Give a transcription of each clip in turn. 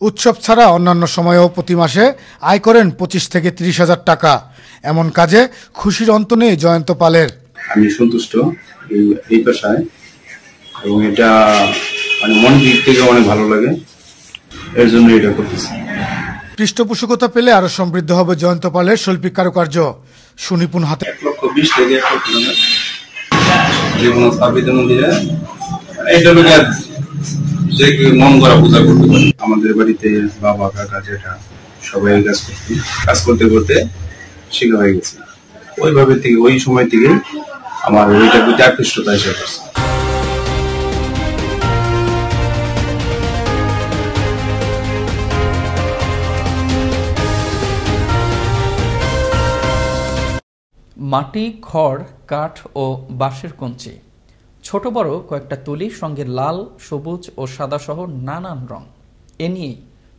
উৎসব ছাড়া অন্যান্য সময়েও প্রতি মাসে আয় করেন 25 থেকে 30,000 টাকা। এমন কাজে খুশির অন্ত নেই জয়ন্ত পালের। আমি সন্তুষ্ট এই পেশায় এবং এটা মন দিক থেকে অনেক ভালো লাগে, এর জন্য এটা করতেছি। পৃষ্ঠপোষকতা পেলে আরো সমৃদ্ধ হবে জয়ন্ত পালের শৈল্পিক কারুকার্য। সুনিপুণ হাতে 1,20,000 থেকে 1 লক্ষ যে কোনো স্থাপিত দিয়ে এটা লোক যে মন করা পূজা করতে পারে। আমাদের বাড়িতে বাবা কাকা জেঠা সবাই কাজ করতে করতে শিখা হয়ে গেছে। ওইভাবে থেকে ওই সময় থেকে আমার ওইটার প্রতি আকৃষ্টতা এসে পড়ছে। মাটি, খড়, কাঠ ও বাঁশের কঞ্চি, ছোট বড় কয়েকটা তুলি, সঙ্গে লাল, সবুজ ও সাদা সহ নানান রং, এ নিয়েই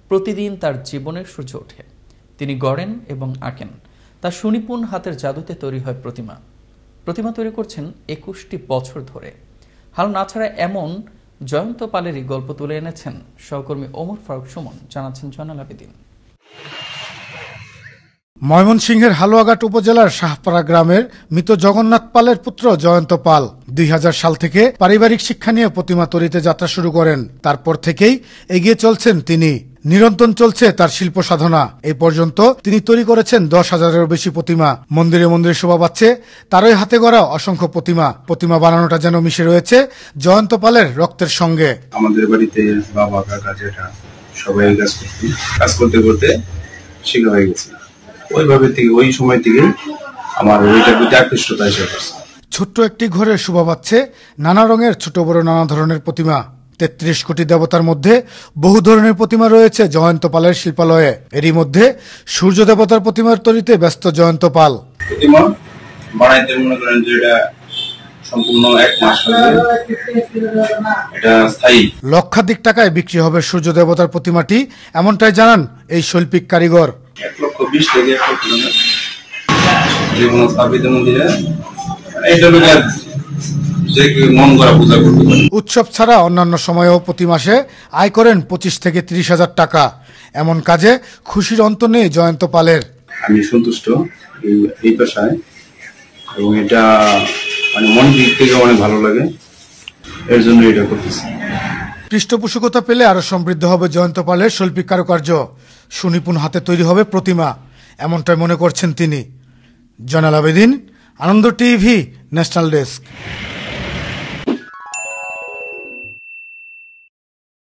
প্রতিদিন তার জীবনের সূর্য ওঠে। তিনি গড়েন এবং আঁকেন। তার সুনিপুণ হাতের জাদুতে তৈরি হয় প্রতিমা তৈরি করছেন 21টি বছর ধরে। হাল না ছাড়া এমন জয়ন্ত পালেরই গল্প তুলে এনেছেন সহকর্মী ওমর ফারুক সুমন, জানাচ্ছেন জয়নাল আবেদিন। ময়মনসিংহের হালুয়াঘাট উপজেলার শাহপাড়া গ্রামের মৃত জগন্নাথ পালের পুত্র জয়ন্ত পাল 2000 সাল থেকে পারিবারিক শিক্ষা নিয়ে প্রতিমা তৈরিতে যাত্রা শুরু করেন। তারপর থেকেই এগিয়ে চলছেন তিনি। নিরন্তর চলছে তার শিল্প সাধনা। এই পর্যন্ত তিনি তৈরি করেছেন 10,000-এরও বেশি প্রতিমা। মন্দিরে মন্দিরে শোভা পাচ্ছে তারই হাতে গড়া অসংখ্য প্রতিমা বানানোটা যেন মিশে রয়েছে জয়ন্ত পালের রক্তের সঙ্গে। আমাদের বাড়িতে বাবা কাকা জেঠা সবাই কাজ করতে করতে শিখা হয়ে গেছে। ওইভাবে থেকে ওই সময় থেকে আমার ওইটার প্রতি আকৃষ্টতা এসে পড়ছে। ছোট্ট একটি ঘরে শোভা পাচ্ছে নানা রঙের ছোট বড় নানা ধরনের প্রতিমা। 33 কোটি দেবতার মধ্যে বহু ধরনের প্রতিমা রয়েছে জয়ন্ত পালের শিল্পালয়ে। এরই মধ্যে সূর্য দেবতার প্রতিমার তৈরিতে ব্যস্ত জয়ন্ত পাল। প্রতিমা বানাইতে মনে করেন যে এটা সম্পূর্ণ 1 মাস লাগবে, এটা স্থায়ী। লক্ষাধিক টাকায় বিক্রি হবে সূর্য দেবতার প্রতিমাটি, এমনটাই জানান এই শৈল্পিক কারিগর। 1,20,000 থেকে 1 লক্ষ যে কোনো স্থাপিত দিয়ে এটা লোক যে মন করা পূজা করতে পারে। উৎসব ছাড়া অন্যান্য সময়েও প্রতি মাসে আয় করেন 25 থেকে 30,000 টাকা। এমন কাজে খুশির অন্ত নেই জয়ন্ত পালের। আমি সন্তুষ্ট এই পেশায় এবং এটা মন দিক থেকে অনেক ভালো লাগে, এর জন্য এটা করতেছি। পৃষ্ঠপোষকতা পেলে আরো সমৃদ্ধ হবে জয়ন্ত পালের শৈল্পিক কারুকার্য। সুনিপুণ হাতে তৈরি হবে প্রতিমা, এমনটাই মনে করছেন তিনি। জয়নাল আবেদিন, আনন্দ টিভি, ন্যাশনাল ডেস্ক।